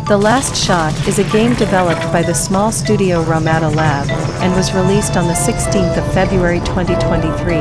The Last Shot is a game developed by the small studio Ramada Lab, and was released on the 16th of February 2023.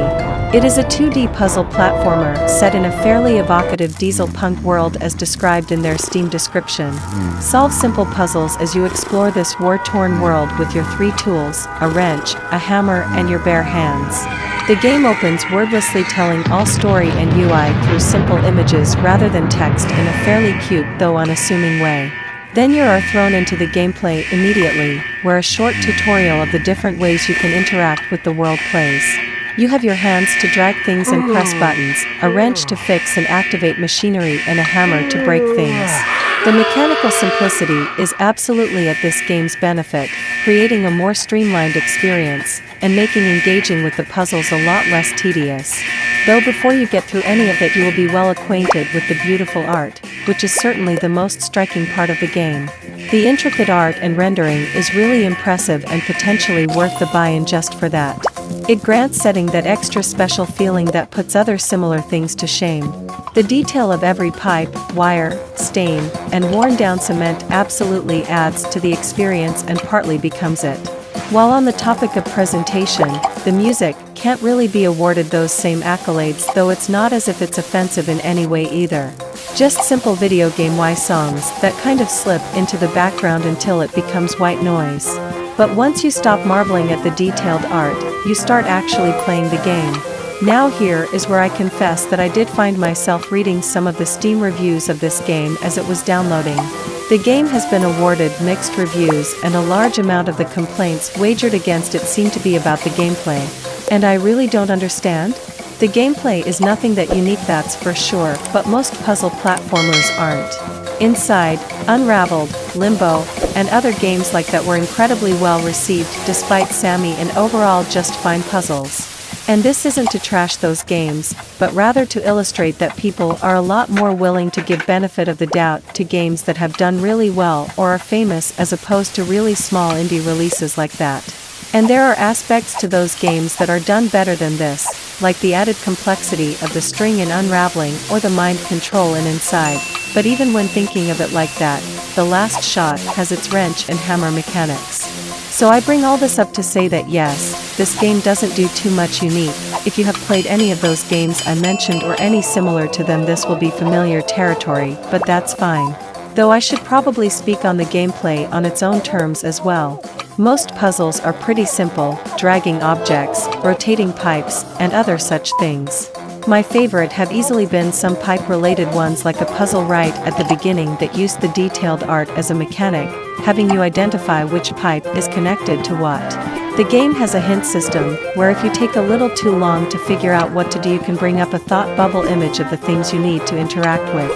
It is a 2D puzzle platformer set in a fairly evocative diesel punk world as described in their Steam description. Solve simple puzzles as you explore this war-torn world with your 3 tools, a wrench, a hammer, and your bare hands. The game opens wordlessly, telling all story and UI through simple images rather than text in a fairly cute though unassuming way. Then you are thrown into the gameplay immediately, where a short tutorial of the different ways you can interact with the world plays. You have your hands to drag things and press buttons, a wrench to fix and activate machinery, and a hammer to break things. The mechanical simplicity is absolutely at this game's benefit, creating a more streamlined experience, and making engaging with the puzzles a lot less tedious. Though before you get through any of it you will be well acquainted with the beautiful art, which is certainly the most striking part of the game. The intricate art and rendering is really impressive and potentially worth the buy-in just for that. It grants setting that extra special feeling that puts other similar things to shame. The detail of every pipe, wire, stain, and worn-down cement absolutely adds to the experience and partly becomes it. While on the topic of presentation, the music can't really be awarded those same accolades, though it's not as if it's offensive in any way either. Just simple video game-wise songs that kind of slip into the background until it becomes white noise. But once you stop marveling at the detailed art, you start actually playing the game. Now here is where I confess that I did find myself reading some of the Steam reviews of this game as it was downloading. The game has been awarded mixed reviews, and a large amount of the complaints wagered against it seem to be about the gameplay. And I really don't understand? The gameplay is nothing that unique, that's for sure, but most puzzle platformers aren't. Inside, Unraveled, Limbo, and other games like that were incredibly well received despite Sammy and overall just fine puzzles. And this isn't to trash those games, but rather to illustrate that people are a lot more willing to give benefit of the doubt to games that have done really well or are famous as opposed to really small indie releases like that. And there are aspects to those games that are done better than this, like the added complexity of the string in Unraveling or the mind control in Inside. But even when thinking of it like that, The Last Shot has its wrench and hammer mechanics. So I bring all this up to say that yes, this game doesn't do too much unique. If you have played any of those games I mentioned or any similar to them, this will be familiar territory, but that's fine. Though I should probably speak on the gameplay on its own terms as well. Most puzzles are pretty simple, dragging objects, rotating pipes, and other such things. My favorite have easily been some pipe-related ones, like a puzzle right at the beginning that used the detailed art as a mechanic, having you identify which pipe is connected to what. The game has a hint system, where if you take a little too long to figure out what to do, you can bring up a thought bubble image of the things you need to interact with.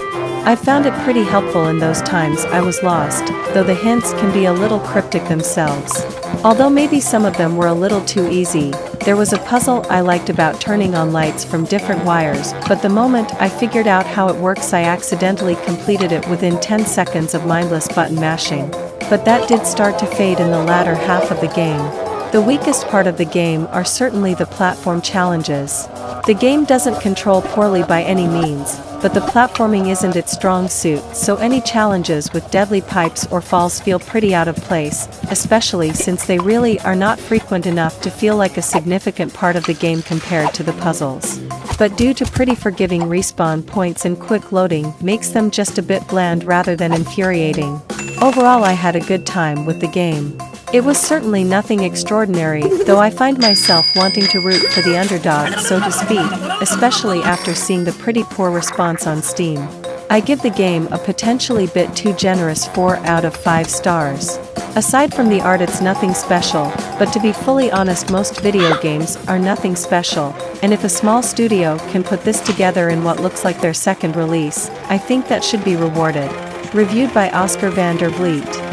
I found it pretty helpful in those times I was lost, though the hints can be a little cryptic themselves. Although maybe some of them were a little too easy. There was a puzzle I liked about turning on lights from different wires, but the moment I figured out how it works I accidentally completed it within 10 seconds of mindless button mashing. But that did start to fade in the latter half of the game. The weakest part of the game are certainly the platform challenges. The game doesn't control poorly by any means, but the platforming isn't its strong suit, so any challenges with deadly pipes or falls feel pretty out of place, especially since they really are not frequent enough to feel like a significant part of the game compared to the puzzles. But due to pretty forgiving respawn points and quick loading makes them just a bit bland rather than infuriating. Overall I had a good time with the game. It was certainly nothing extraordinary, though I find myself wanting to root for the underdog, so to speak, especially after seeing the pretty poor response on Steam. I give the game a potentially bit too generous 4 out of 5 stars. Aside from the art it's nothing special, but to be fully honest most video games are nothing special, and if a small studio can put this together in what looks like their second release, I think that should be rewarded. Reviewed by Oscar van der Vliet.